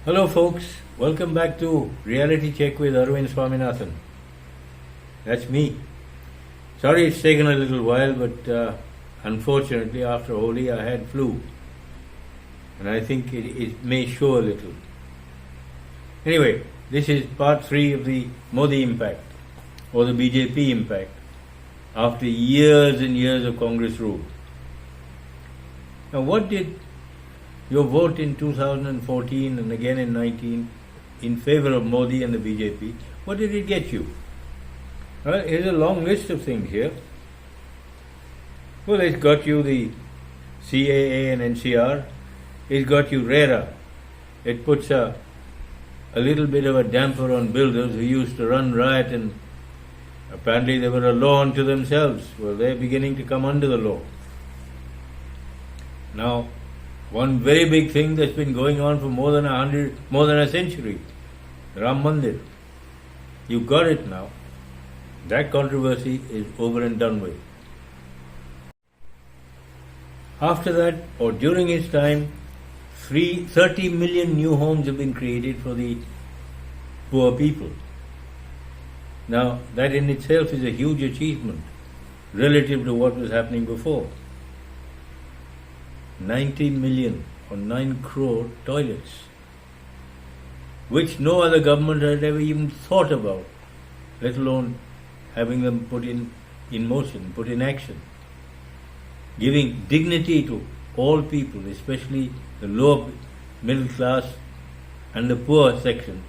Hello, folks. Welcome back to Reality Check with Arvind Swaminathan. That's me. Sorry it's taken a little while, but unfortunately, after Holi, I had flu. And I think it may show a little. Anyway, this is part 3 of the Modi impact, or the BJP impact, after years and years of Congress rule. Now, what did your vote in 2014 and again in 19 in favor of Modi and the BJP, what did it get you? Well, here's a long list of things here. Well, it got you the CAA and NCR. It got you RERA. It puts a little bit of a damper on builders who used to run riot, and apparently they were a law unto themselves. Well, they're beginning to come under the law. Now, one very big thing that's been going on for more than a century, Ram Mandir. You got it now. That controversy is over and done with. After that, or during his time, 30 million new homes have been created for the poor people. Now, that in itself is a huge achievement relative to what was happening before. 90 million or 9 crore toilets, which no other government had ever even thought about, let alone having them put in motion, put in action. Giving dignity to all people, especially the lower middle class and the poor sections.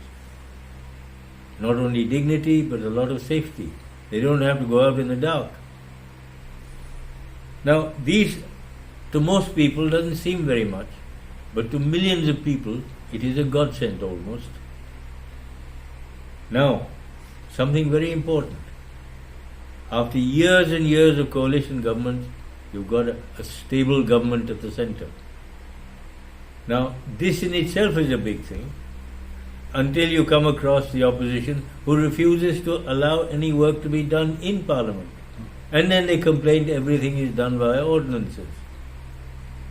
Not only dignity, but a lot of safety. They don't have to go out in the dark. Now, these to most people doesn't seem very much, but to millions of people it is a godsend almost. Now, something very important. After years and years of coalition governments, you've got a stable government at the centre. Now, this in itself is a big thing, until you come across the opposition who refuses to allow any work to be done in Parliament. And then they complain everything is done via ordinances.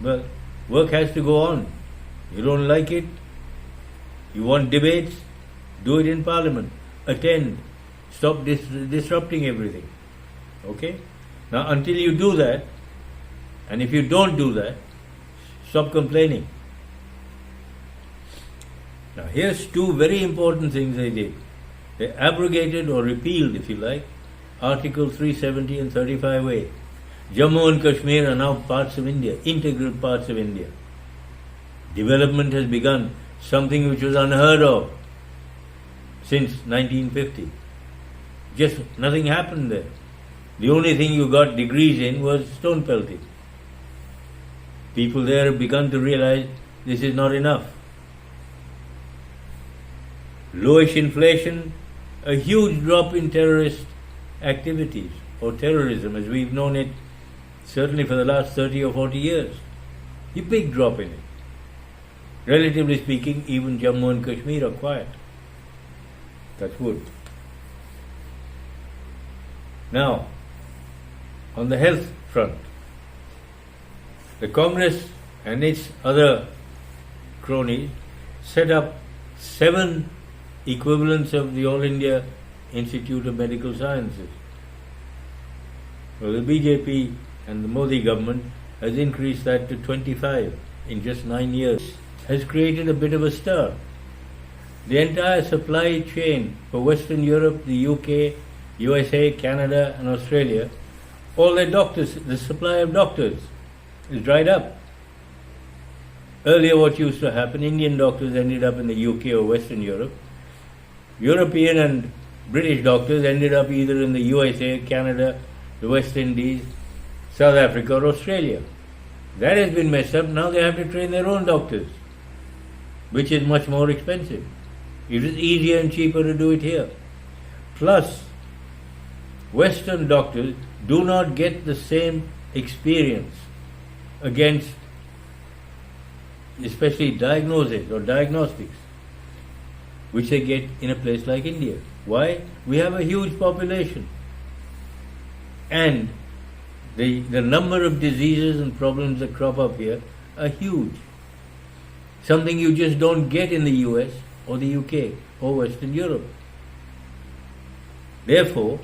Well, work has to go on. You don't like it? You want debates? Do it in Parliament. Attend. Stop disrupting everything. Okay? Now, until you do that, and if you don't do that, stop complaining. Now, here's 2 very important things they did. They abrogated or repealed, if you like, Article 370 and 35A. Jammu and Kashmir are now parts of India, integral parts of India. Development has begun, something which was unheard of since 1950. Just nothing happened there. The only thing you got degrees in was stone pelting. People there have begun to realize this is not enough. Lowish inflation, a huge drop in terrorist activities, or terrorism as we've known it certainly for the last 30 or 40 years. A big drop in it. Relatively speaking, even Jammu and Kashmir are quiet. Touch wood. Now, on the health front, the Congress and its other cronies set up 7 equivalents of the All India Institute of Medical Sciences. Well, the BJP and the Modi government has increased that to 25 in just 9 years. Has created a bit of a stir. The entire supply chain for Western Europe, the UK, USA, Canada and Australia, all their doctors, the supply of doctors is dried up. Earlier what used to happen, Indian doctors ended up in the UK or Western Europe. European and British doctors ended up either in the USA, Canada, the West Indies, South Africa or Australia. That has been messed up. Now they have to train their own doctors, which is much more expensive. It is easier and cheaper to do it here. Plus, Western doctors do not get the same experience against especially diagnosis or diagnostics, which they get in a place like India. Why? We have a huge population. And the number of diseases and problems that crop up here are huge. something you just don't get in the US or the UK or Western Europe. Therefore,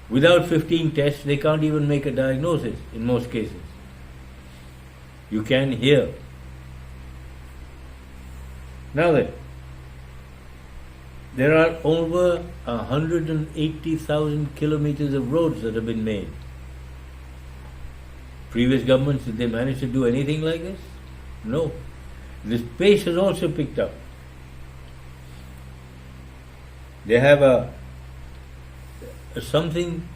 without 15 tests, they can't even make a diagnosis in most cases. You can here. Now then, there are over 180,000 kilometers of roads that have been made. Previous governments, did they manage to do anything like this? No. This pace has also picked up. They have something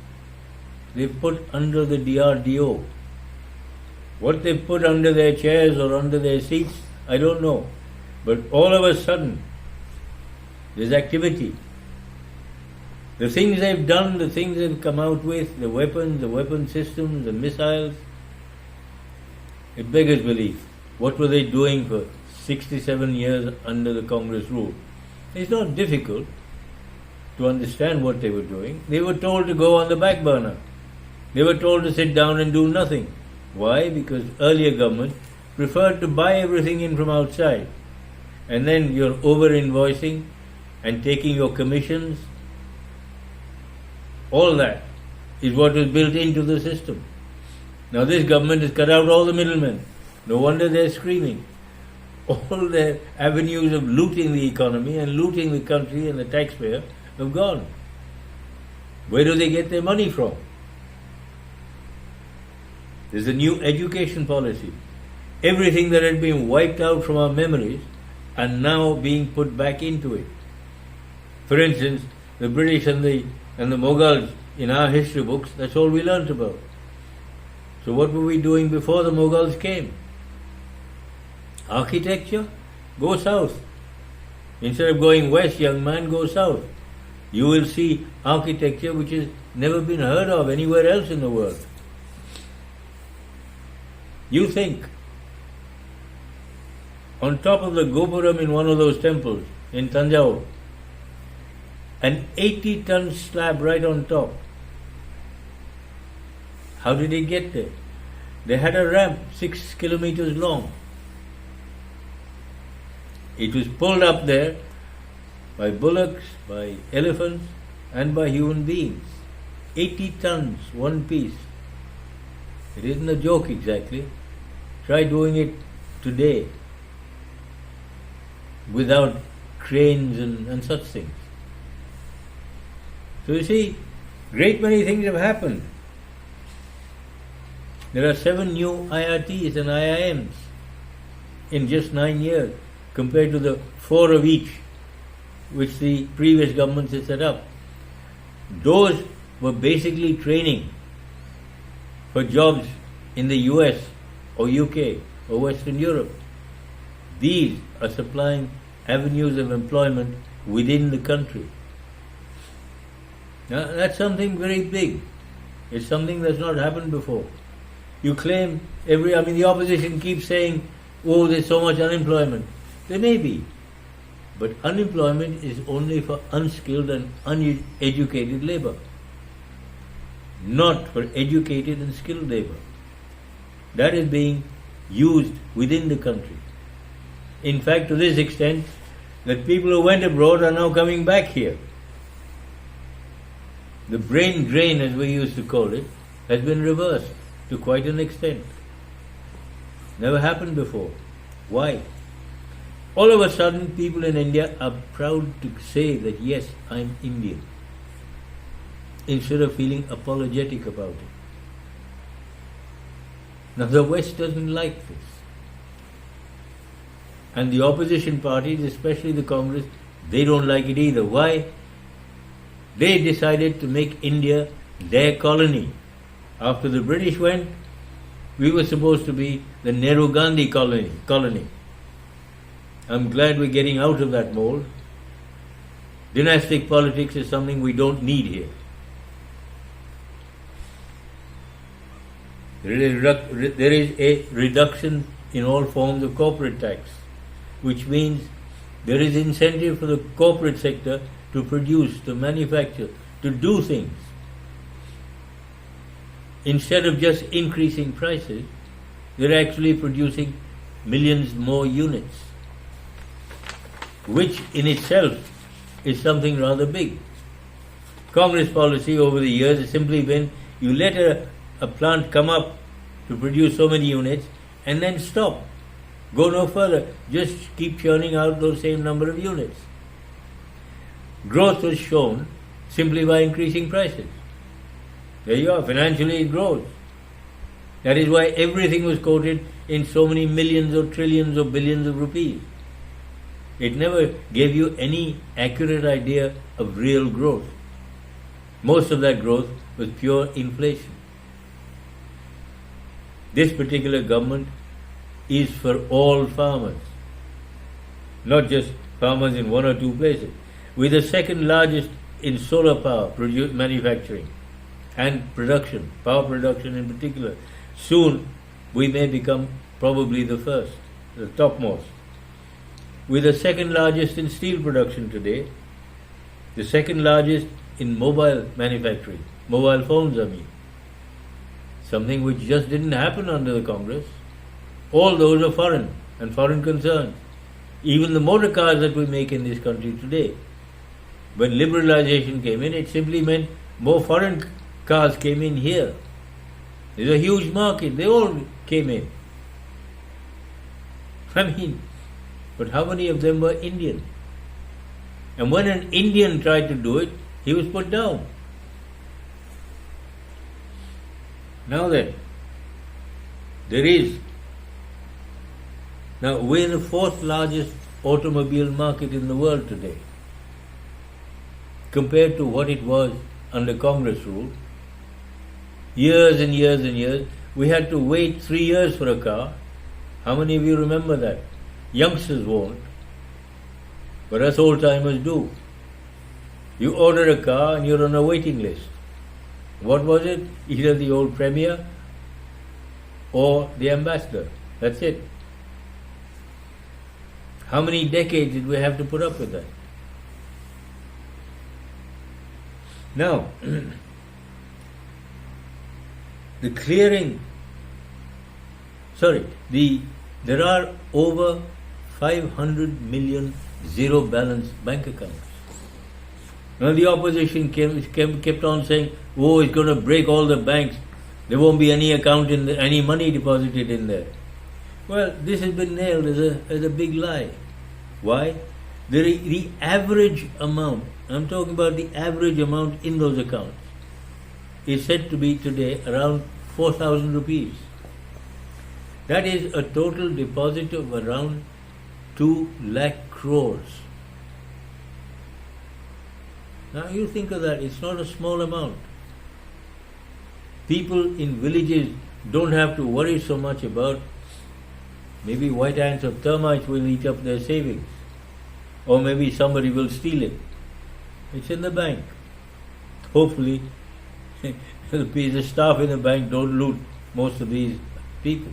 they put under the DRDO. What they put under their chairs or under their seats, I don't know. But all of a sudden, there's activity. The things they've done, the things they've come out with, the weapon systems, the missiles, it beggars belief. What were they doing for 67 years under the Congress rule? It's not difficult to understand what they were doing. They were told to go on the back burner. They were told to sit down and do nothing. Why? Because earlier government preferred to buy everything in from outside. And then you're over-invoicing and taking your commissions. All that is what was built into the system. Now this government has cut out all the middlemen. No wonder they're screaming. All their avenues of looting the economy and looting the country and the taxpayer have gone. Where do they get their money from? There's a new education policy. Everything that had been wiped out from our memories are now being put back into it. For instance, the British and the Mughals in our history books, that's all we learnt about. So what were we doing before the Mughals came? Architecture? Go south. Instead of going west, young man, go south. You will see architecture which has never been heard of anywhere else in the world. You think, on top of the Gopuram in one of those temples in Tanjore, an 80-ton slab right on top. How did it get there? They had a ramp 6 kilometers long. It was pulled up there by bullocks, by elephants, and by human beings. 80 tons, one piece. It isn't a joke exactly. Try doing it today without cranes and such things. So you see, great many things have happened. There are 7 new IRTs and IIMs in just 9 years compared to the 4 of each which the previous governments had set up. Those were basically training for jobs in the US or UK or Western Europe. These are supplying avenues of employment within the country. Now, that's something very big. It's something that's not happened before. You claim the opposition keeps saying, oh, there's so much unemployment. There may be. But unemployment is only for unskilled and uneducated labor, not for educated and skilled labor. That is being used within the country. In fact, to this extent, that people who went abroad are now coming back here. The brain drain, as we used to call it, has been reversed to quite an extent. Never happened before. Why? All of a sudden, people in India are proud to say that, yes, I'm Indian, instead of feeling apologetic about it. Now, the West doesn't like this. And the opposition parties, especially the Congress, they don't like it either. Why? They decided to make India their colony. After the British went, we were supposed to be the Nehru-Gandhi colony. I'm glad we're getting out of that mold. Dynastic politics is something we don't need here. There is a reduction in all forms of corporate tax, which means there is incentive for the corporate sector to produce, to manufacture, to do things. Instead of just increasing prices, they're actually producing millions more units, which in itself is something rather big. Congress policy over the years has simply been you let a plant come up to produce so many units and then stop. Go no further. Just keep churning out those same number of units. Growth was shown simply by increasing prices. There you are. Financially it grows. That is why everything was quoted in so many millions or trillions or billions of rupees. It never gave you any accurate idea of real growth. Most of that growth was pure inflation. This particular government is for all farmers, not just farmers in one or two places. We're the second largest in solar power manufacturing and production, power production in particular. Soon we may become probably the first, the topmost. We're the second largest in steel production today, the second largest in mobile manufacturing, mobile phones I mean. Something which just didn't happen under the Congress. All those are foreign and foreign concerns. Even the motor cars that we make in this country today. When liberalization came in, it simply meant more foreign cars came in here. There's a huge market. They all came in. I mean, but how many of them were Indian? And when an Indian tried to do it, he was put down. Now then, we're the fourth largest automobile market in the world today. Compared to what it was under Congress rule, years and years and years, we had to wait 3 years for a car. How many of you remember that? Youngsters won't, but us old-timers do. You order a car and you're on a waiting list. What was it? Either the old Premier or the Ambassador. That's it. How many decades did we have to put up with that? Now, there are over 500 million zero balance bank accounts. Now the opposition kept on saying, oh, it's going to break all the banks. There won't be any account any money deposited in there. Well, this has been nailed as a big lie. Why? The average amount, I'm talking about the average amount in those accounts, is said to be today around 4,000 rupees. That is a total deposit of around 2 lakh crores. Now you think of that, it's not a small amount. People in villages don't have to worry so much about maybe white ants or termites will eat up their savings, or maybe somebody will steal it. It's in the bank. Hopefully, the staff in the bank don't loot most of these people.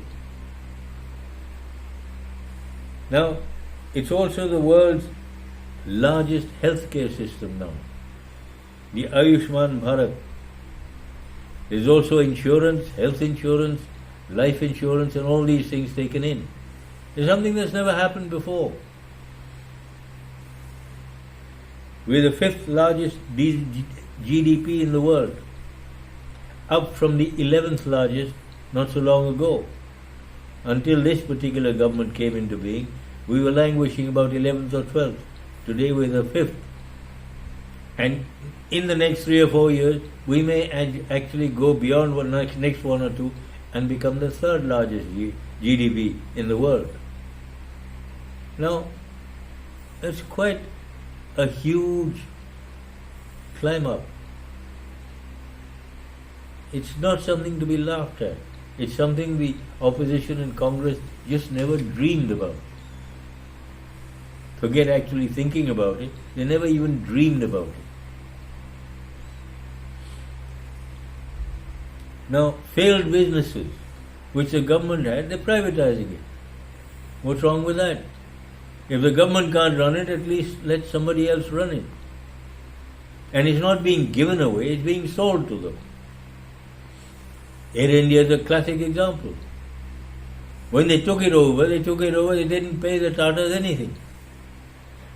Now, it's also the world's largest healthcare system now. The Ayushman Bharat. There's also insurance, health insurance, life insurance, and all these things taken in. It's something that's never happened before. We're the 5th largest GDP in the world, up from the 11th largest not so long ago. Until this particular government came into being, we were languishing about 11th or 12th. Today we're the 5th. And in the next 3 or 4 years, we may actually go beyond next 1 or 2 and become the 3rd largest GDP in the world. Now, that's quite a huge climb up. It's not something to be laughed at. It's something the opposition and Congress just never dreamed about. Forget actually thinking about it. They never even dreamed about it. Now, failed businesses, which the government had, they're privatizing it. What's wrong with that? If the government can't run it, at least let somebody else run it. And it's not being given away, it's being sold to them. Air India is a classic example. When they took it over, they didn't pay the Tatars anything.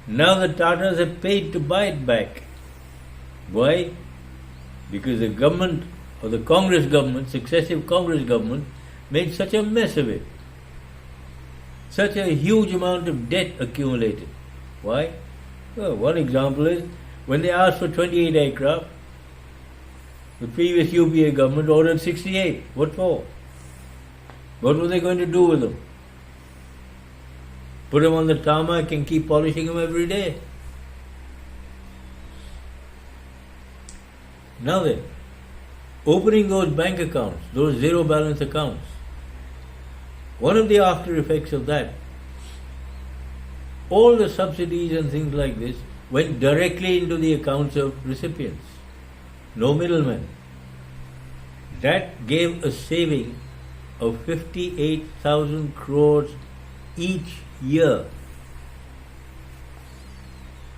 Now the Tatars have paid to buy it back. Why? Because the government, or the Congress government, successive Congress government, made such a mess of it. Such a huge amount of debt accumulated. Why? Well, one example is when they asked for 28 aircraft, the previous UPA government ordered 68. What for? What were they going to do with them? Put them on the tarmac and keep polishing them every day. Now then, opening those bank accounts, those zero balance accounts, one of the after effects of that, all the subsidies and things like this went directly into the accounts of recipients. No middlemen. That gave a saving of 58,000 crores each year.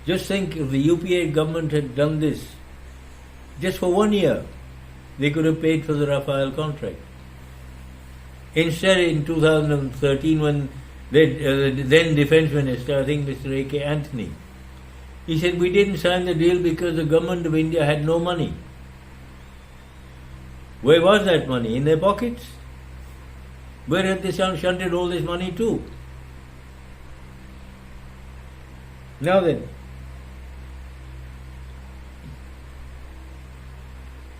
Just think if the UPA government had done this just for 1 year, they could have paid for the Rafale contract. Instead, in 2013, when the then Defence Minister, I think Mr. A.K. Anthony, he said, we didn't sign the deal because the government of India had no money. Where was that money? In their pockets? Where had they shunted all this money to? Now then,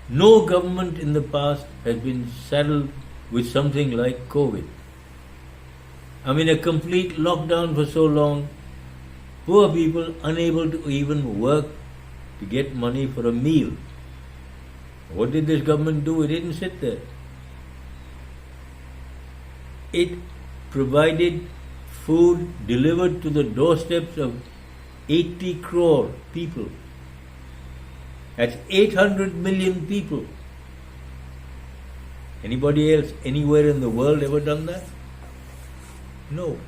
no government in the past has been saddled with something like COVID. I mean, a complete lockdown for so long, poor people unable to even work to get money for a meal. What did this government do? It didn't sit there. It provided food delivered to the doorsteps of 80 crore people. That's 800 million people. Anybody else anywhere in the world ever done that? No.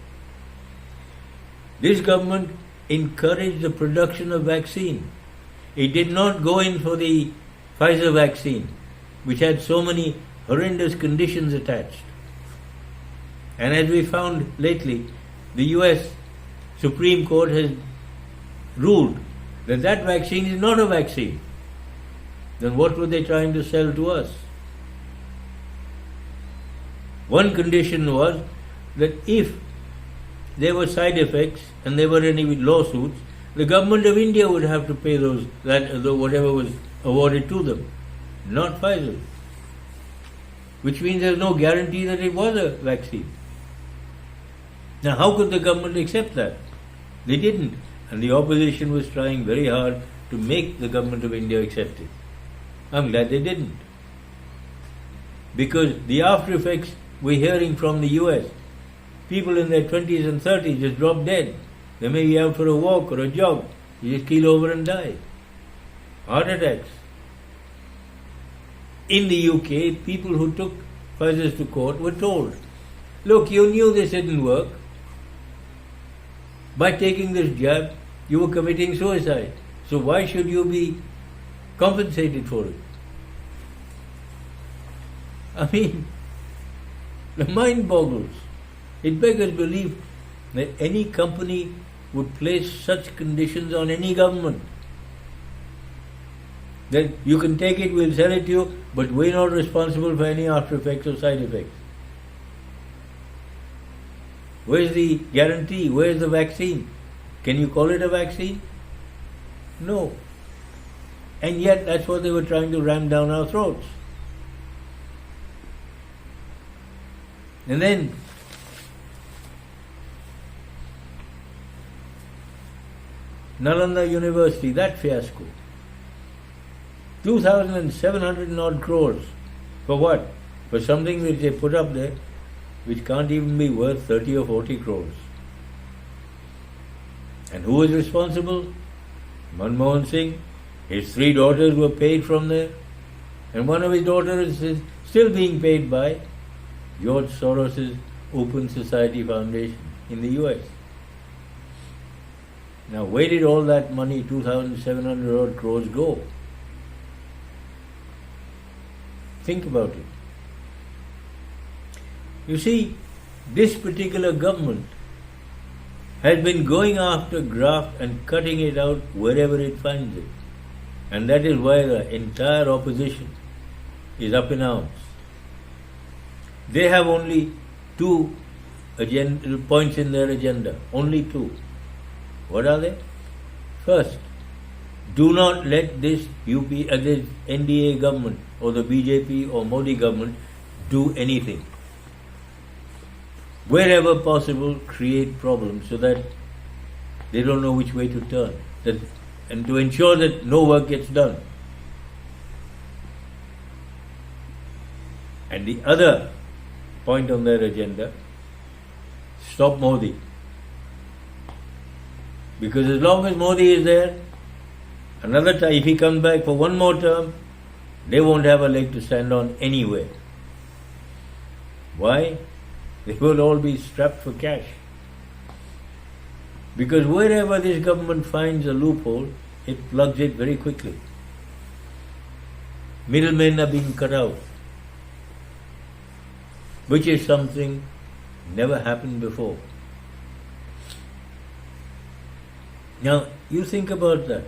This government encouraged the production of vaccine. It did not go in for the Pfizer vaccine, which had so many horrendous conditions attached. And as we found lately, the US Supreme Court has ruled that that vaccine is not a vaccine. Then what were they trying to sell to us? One condition was that if there were side effects and there were any lawsuits, the government of India would have to pay whatever was awarded to them, not Pfizer. Which means there's no guarantee that it was a vaccine. Now how could the government accept that? They didn't. And the opposition was trying very hard to make the government of India accept it. I'm glad they didn't. Because the after effects we're hearing from the US, people in their 20s and 30s just drop dead. They may be out for a walk or a jog. You just keel over and die. Heart attacks. In the UK, people who took Pfizer's to court were told, look, you knew this didn't work. By taking this jab, you were committing suicide. So why should you be compensated for it? I mean, the mind boggles. It beggars belief that any company would place such conditions on any government. That you can take it, we'll sell it to you, but we're not responsible for any after effects or side effects. Where's the guarantee? Where's the vaccine? Can you call it a vaccine? No. And yet that's what they were trying to ram down our throats. And then Nalanda University, that fiasco. 2,700 odd crores. For what? For something which they put up there which can't even be worth 30 or 40 crores. And who is responsible? Manmohan Singh. His 3 daughters were paid from there. And one of his daughters is still being paid by George Soros' Open Society Foundation in the US. Now, where did all that money, 2,700 odd crores, go? Think about it. You see, this particular government has been going after graft and cutting it out wherever it finds it. And that is why the entire opposition is up in arms. They have only two points in their agenda. Only two. What are they? First, do not let this this NDA government or the BJP or Modi government do anything. Wherever possible, create problems so that they don't know which way to turn. And to ensure that no work gets done. And the other point on their agenda, stop Modi. Because as long as Modi is there, another time, if he comes back for one more term, they won't have a leg to stand on anywhere. Why? They will all be strapped for cash. Because wherever this government finds a loophole, it plugs it very quickly. Middlemen are being cut out, which is something never happened before. Now, you think about that.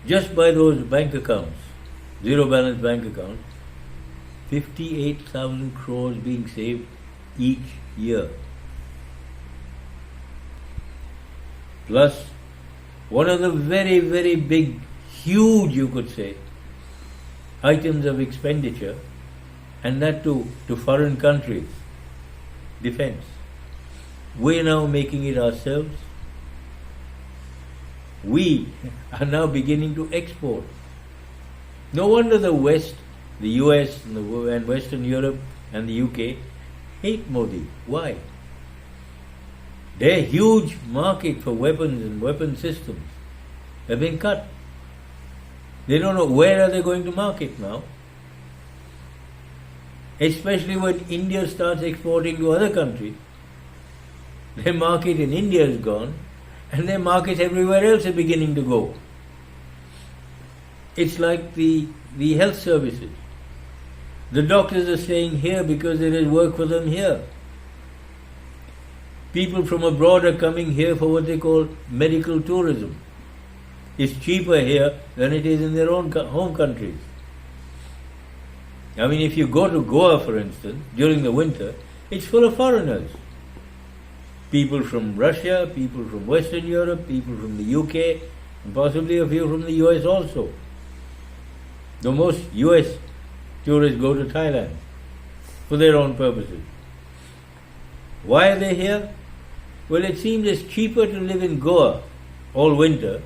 Just by those bank accounts, zero balance bank accounts, 58,000 crores being saved each year. Plus, one of the very, very big, huge, you could say, items of expenditure, and that to foreign countries, defense. We're now making it ourselves. We are now beginning to export. No wonder the West, the US and Western Europe and the UK hate Modi. Why? Their huge market for weapons and weapon systems have been cut. They don't know where are they going to market now. Especially when India starts exporting to other countries. Their market in India is gone, and their markets everywhere else are beginning to go. It's like the health services. The doctors are staying here because there is work for them here. People from abroad are coming here for what they call medical tourism. It's cheaper here than it is in their own home countries. I mean, if you go to Goa, for instance, during the winter, it's full of foreigners. People from Russia, people from Western Europe, people from the UK, and possibly a few from the US also. The most US tourists go to Thailand for their own purposes. Why are they here? Well, it seems it's cheaper to live in Goa all winter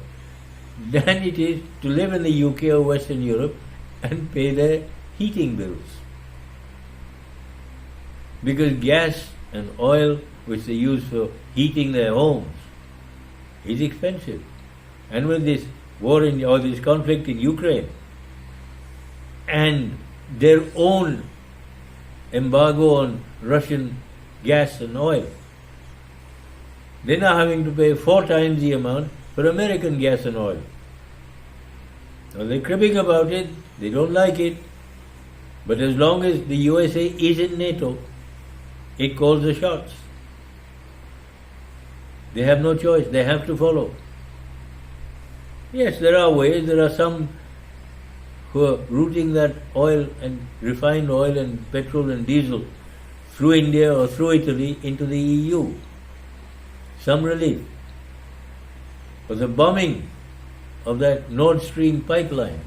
than it is to live in the UK or Western Europe and pay their heating bills. Because gas and oil, which they use for heating their homes, is expensive. And with this war or this conflict in Ukraine and their own embargo on Russian gas and oil, they're now having to pay 4 times the amount for American gas and oil. Now they're cribbing about it, they don't like it, but as long as the USA is in NATO, it calls the shots. They have no choice, they have to follow. Yes, there are ways, there are some who are routing that oil and refined oil and petrol and diesel through India or through Italy into the EU. Some relief. But the bombing of that Nord Stream pipeline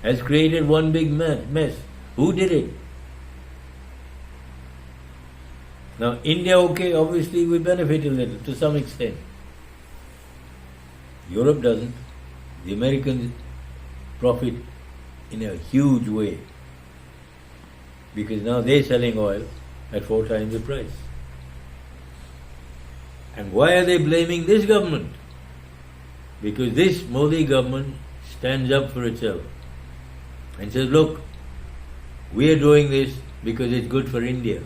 has created one big mess. Who did it? Now, India, okay, obviously we benefit a little to some extent. Europe doesn't. The Americans profit in a huge way because now they're selling oil at 4 times the price. And why are they blaming this government? Because this Modi government stands up for itself and says, look, we are doing this because it's good for India.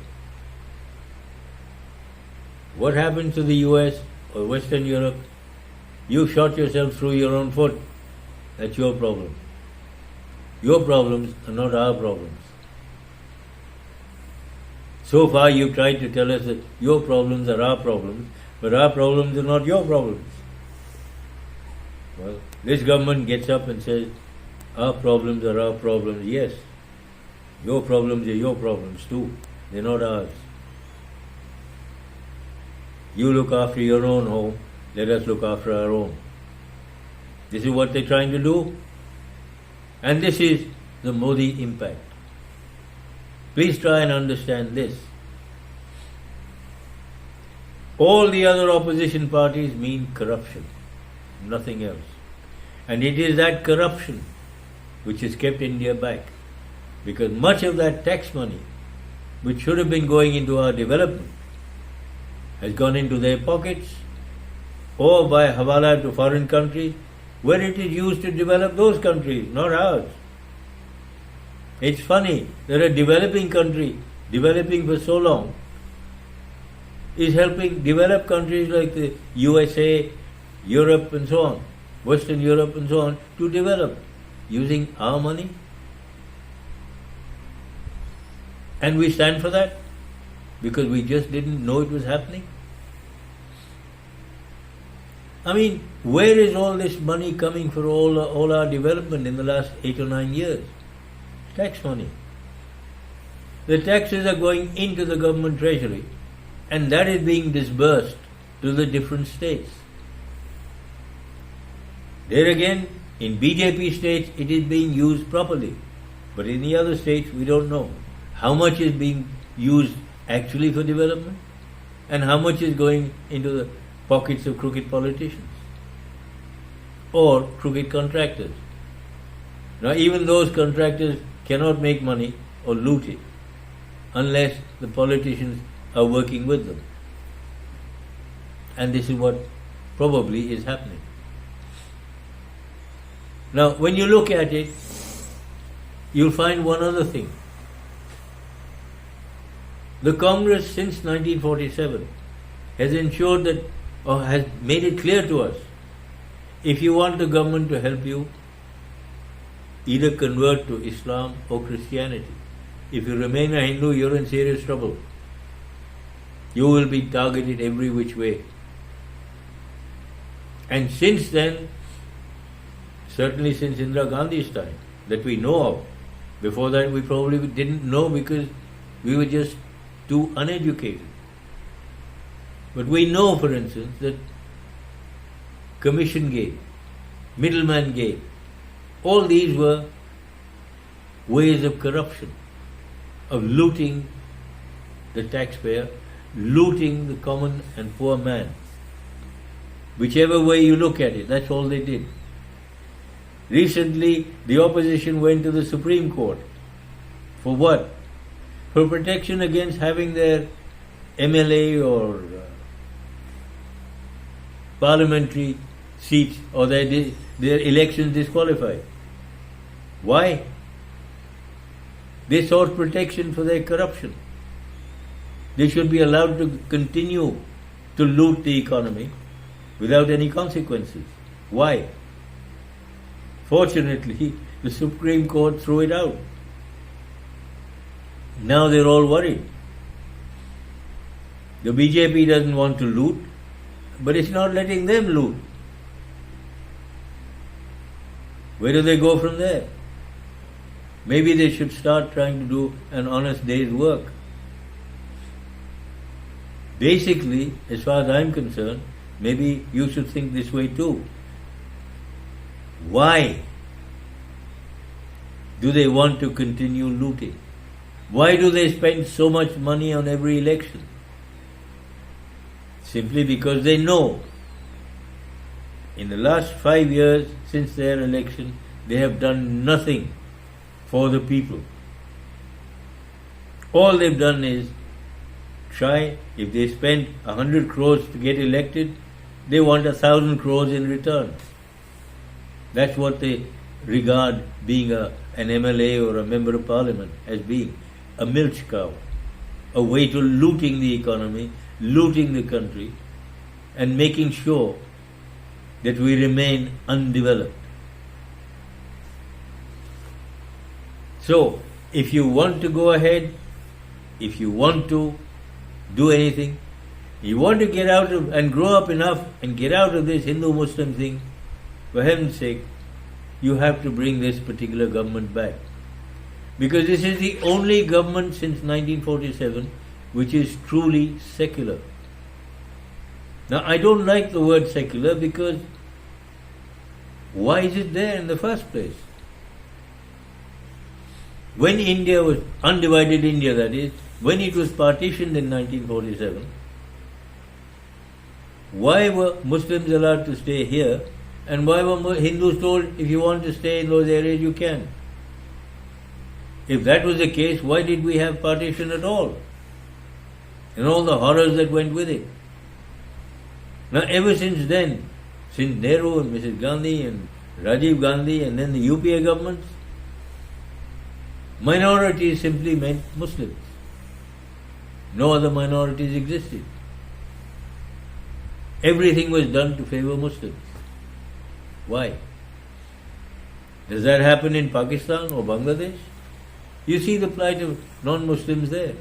What happens to the US or Western Europe? You shot yourself through your own foot. That's your problem. Your problems are not our problems. So far you've tried to tell us that your problems are our problems, but our problems are not your problems. Well, this government gets up and says, our problems are our problems. Yes, your problems are your problems too. They're not ours. You look after your own home, let us look after our own. This is what they're trying to do. And this is the Modi impact. Please try and understand this. All the other opposition parties mean corruption, nothing else. And it is that corruption which has kept India back. Because much of that tax money, which should have been going into our development, has gone into their pockets or by hawala to foreign countries, where it is used to develop those countries, not ours. It's funny that a developing country, developing for so long, is helping developed countries like the USA, Europe and so on, Western Europe and so on, to develop using our money. And we stand for that because we just didn't know it was happening. I mean, where is all this money coming for all our development in the last 8 or 9 years? Tax money. The taxes are going into the government treasury and that is being disbursed to the different states. There again, in BJP states it is being used properly, but in the other states we don't know how much is being used actually for development and how much is going into the pockets of crooked politicians or crooked contractors. Now even those contractors cannot make money or loot it unless the politicians are working with them. And this is what probably is happening. Now when you look at it, you'll find one other thing. The Congress since 1947 has ensured that, or has made it clear to us, if you want the government to help you, either convert to Islam or Christianity. If you remain a Hindu, you're in serious trouble. You will be targeted every which way. And since then, certainly since Indira Gandhi's time, that we know of, before that we probably didn't know because we were just too uneducated. But we know, for instance, that commission gate, middleman gate, all these were ways of corruption, of looting the taxpayer, looting the common and poor man. Whichever way you look at it, that's all they did. Recently, the opposition went to the Supreme Court. For what? For protection against having their MLA or parliamentary seats or their elections disqualified. Why? They sought protection for their corruption. They should be allowed to continue to loot the economy without any consequences. Why? Fortunately, the Supreme Court threw it out. Now they're all worried. The BJP doesn't want to loot, but it's not letting them loot. Where do they go from there? Maybe they should start trying to do an honest day's work. Basically, as far as I'm concerned, maybe you should think this way too. Why do they want to continue looting? Why do they spend so much money on every election? Simply because they know in the last 5 years since their election, they have done nothing for the people. All they've done is try, if they spend 100 crores to get elected, they want 1,000 crores in return. That's what they regard being an MLA or a member of parliament as being, a milch cow, a way to looting the economy, looting the country, and making sure that we remain undeveloped. So, if you want to go ahead if you want to do anything, you want to get out of and grow up enough and get out of this Hindu-Muslim thing, for heaven's sake, you have to bring this particular government back. Because this is the only government since 1947 which is truly secular. Now, I don't like the word secular because why is it there in the first place? When India was, undivided India that is, when it was partitioned in 1947, why were Muslims allowed to stay here and why were Hindus told if you want to stay in those areas you can? If that was the case, why did we have partition at all? And all the horrors that went with it. Now ever since then, since Nehru and Mrs. Gandhi and Rajiv Gandhi and then the UPA governments, minorities simply meant Muslims. No other minorities existed. Everything was done to favor Muslims. Why? Does that happen in Pakistan or Bangladesh? You see the plight of non-Muslims there.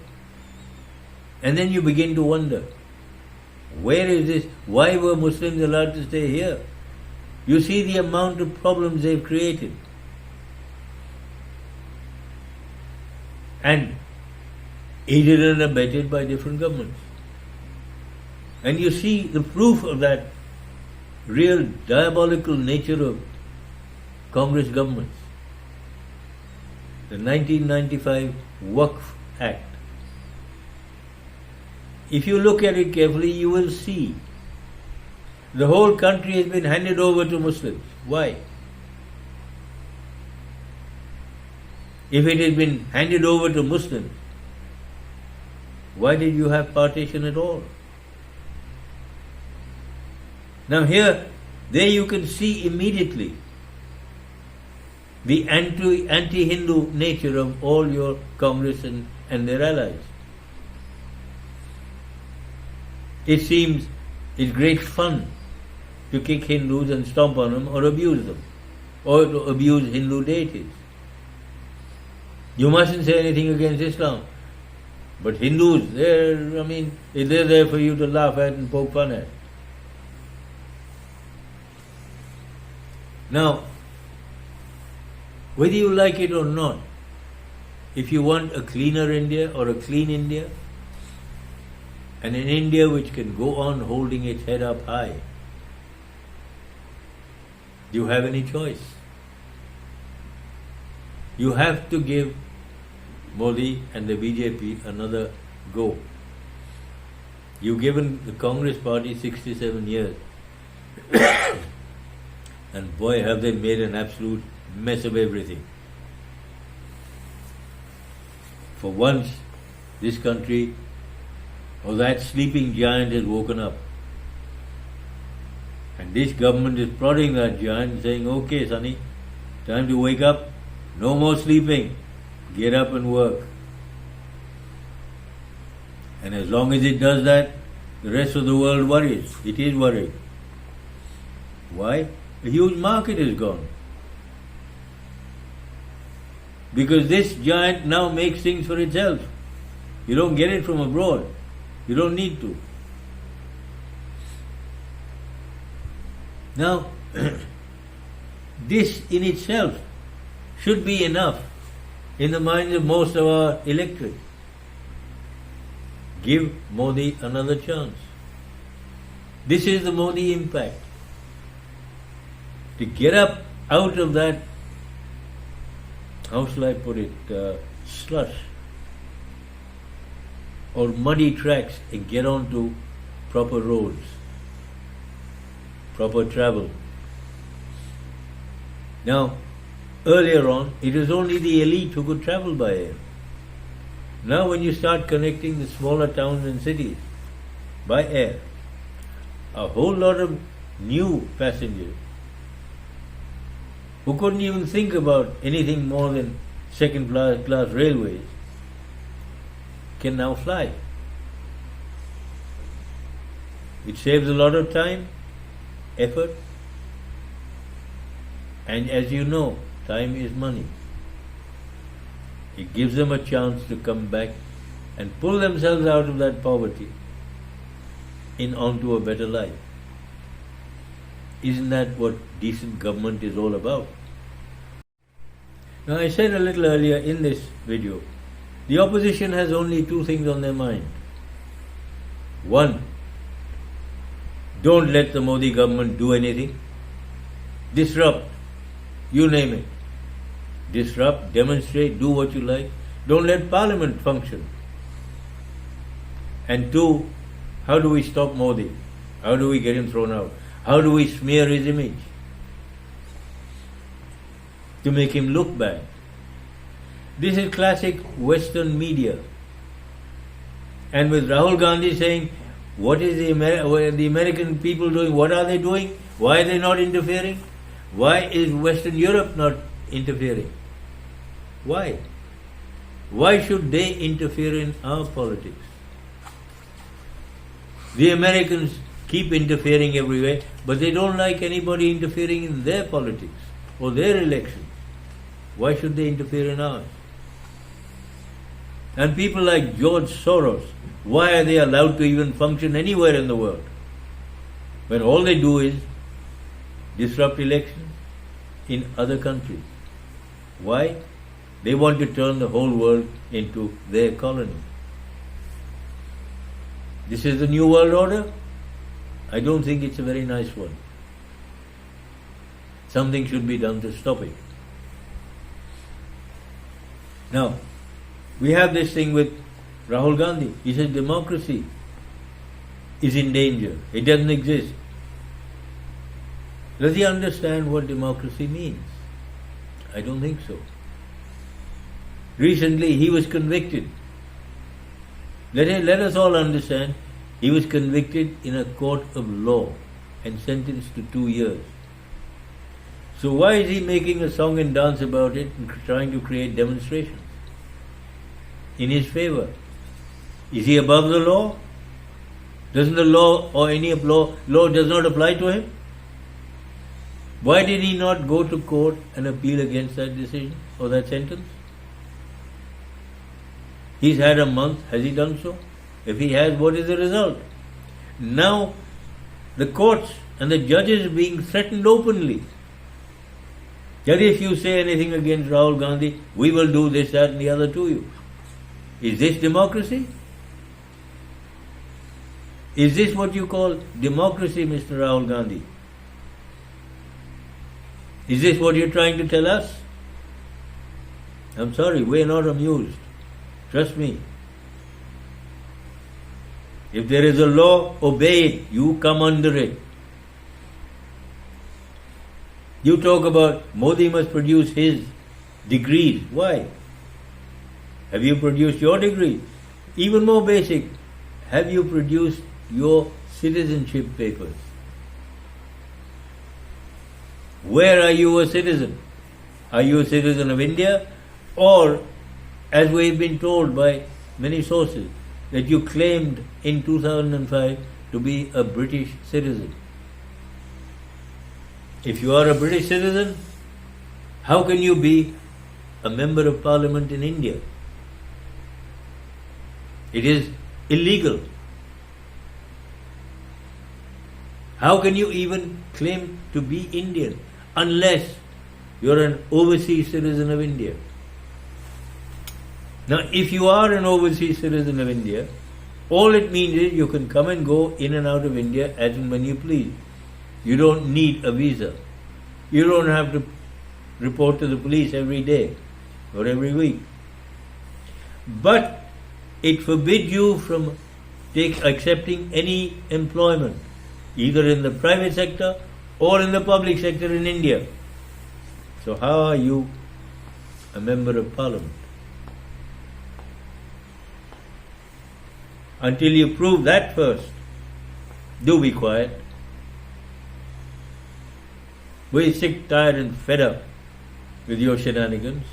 And then you begin to wonder, where is this? Why were Muslims allowed to stay here? You see the amount of problems they've created. And aided and abetted by different governments. And you see the proof of that real diabolical nature of Congress governments. The 1995 Waqf Act. If you look at it carefully, you will see the whole country has been handed over to Muslims. Why? If it has been handed over to Muslims, why did you have partition at all? Now there you can see immediately the anti-Hindu nature of all your Congress and their allies. It seems it's great fun to kick Hindus and stomp on them or abuse them, or to abuse Hindu deities. You mustn't say anything against Islam. But Hindus, they're there for you to laugh at and poke fun at. Now, whether you like it or not, if you want a cleaner India or a clean India, and an India which can go on holding its head up high, do you have any choice? You have to give Modi and the BJP another go. You've given the Congress party 67 years. And boy, have they made an absolute mess of everything. For once, this country, or that sleeping giant, has woken up. And this government is prodding that giant, saying, okay, Sonny, time to wake up. No more sleeping. Get up and work. And as long as it does that, the rest of the world worries. It is worried. Why? A huge market is gone. Because this giant now makes things for itself. You don't get it from abroad. You don't need to. Now, this in itself should be enough in the minds of most of our electorate. Give Modi another chance. This is the Modi impact. To get up out of that, how shall I put it, slush or muddy tracks and get on to proper roads, proper travel. Now, earlier on, it was only the elite who could travel by air. Now when you start connecting the smaller towns and cities by air, a whole lot of new passengers who couldn't even think about anything more than second-class railways can now fly. It saves a lot of time, effort, and as you know, time is money. It gives them a chance to come back and pull themselves out of that poverty in onto a better life. Isn't that what decent government is all about? Now, I said a little earlier in this video, the opposition has only two things on their mind. One, don't let the Modi government do anything. Disrupt, you name it. Disrupt, demonstrate, do what you like. Don't let Parliament function. And two, how do we stop Modi? How do we get him thrown out? How do we smear his image to make him look bad? This is classic Western media. And with Rahul Gandhi saying, what is the American people doing? What are they doing? Why are they not interfering? Why is Western Europe not interfering? Why? Why should they interfere in our politics? The Americans keep interfering everywhere, but they don't like anybody interfering in their politics or their elections. Why should they interfere in ours? And people like George Soros, why are they allowed to even function anywhere in the world? When all they do is disrupt elections in other countries. Why? They want to turn the whole world into their colony. This is the new world order? I don't think it's a very nice one. Something should be done to stop it. Now, we have this thing with Rahul Gandhi. He says democracy is in danger. It doesn't exist. Does he understand what democracy means? I don't think so. Recently, he was convicted. Let us all understand, he was convicted in a court of law and sentenced to 2 years. So why is he making a song and dance about it and trying to create demonstrations in his favor? Is he above the law? Doesn't the law or any law does not apply to him? Why did he not go to court and appeal against that decision or that sentence? He's had a month. Has he done so? If he has, what is the result? Now, the courts and the judges are being threatened openly that if you say anything against Rahul Gandhi, we will do this, that and the other to you. Is this democracy? Is this what you call democracy, Mr. Rahul Gandhi? Is this what you're trying to tell us? I'm sorry, we're not amused. Trust me. If there is a law, obey it. You come under it. You talk about Modi must produce his degrees. Why? Have you produced your degree? Even more basic, have you produced your citizenship papers? Where are you a citizen? Are you a citizen of India? Or, as we've been told by many sources, that you claimed in 2005 to be a British citizen. If you are a British citizen, how can you be a member of parliament in India? It is illegal. How can you even claim to be Indian unless you're an overseas citizen of India? Now, if you are an overseas citizen of India, all it means is you can come and go in and out of India as and when you please. You don't need a visa. You don't have to report to the police every day or every week. But it forbids you from accepting any employment, either in the private sector or in the public sector in India. So how are you a member of parliament? Until you prove that first, do be quiet. We're sick, tired and fed up with your shenanigans.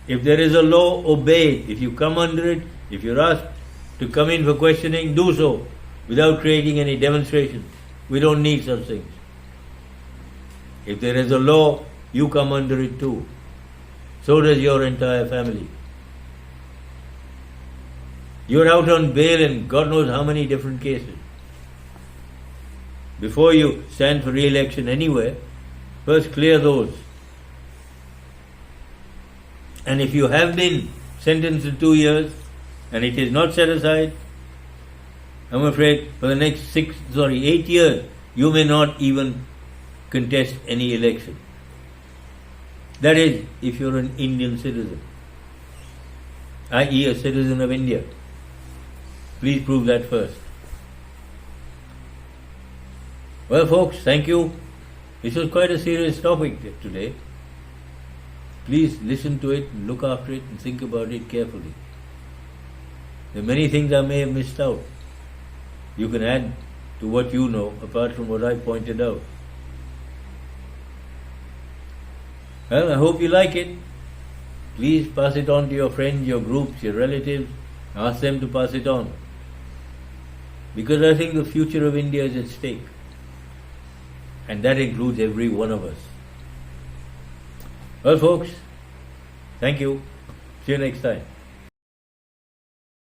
If there is a law, obey it. If you come under it, if you're asked to come in for questioning, do so without creating any demonstrations. We don't need such things. If there is a law, you come under it too. So does your entire family. You're out on bail in God knows how many different cases. Before you stand for re-election anywhere, first clear those. And if you have been sentenced to 2 years and it is not set aside, I'm afraid for the next 8 years, you may not even contest any election. That is, if you're an Indian citizen, i.e. a citizen of India. Please prove that first. Well, folks, thank you. This was quite a serious topic today. Please listen to it, look after it, and think about it carefully. There are many things I may have missed out. You can add to what you know, apart from what I pointed out. Well, I hope you like it. Please pass it on to your friends, your groups, your relatives. Ask them to pass it on. Because I think the future of India is at stake. And that includes every one of us. Well, folks, thank you. See you next time.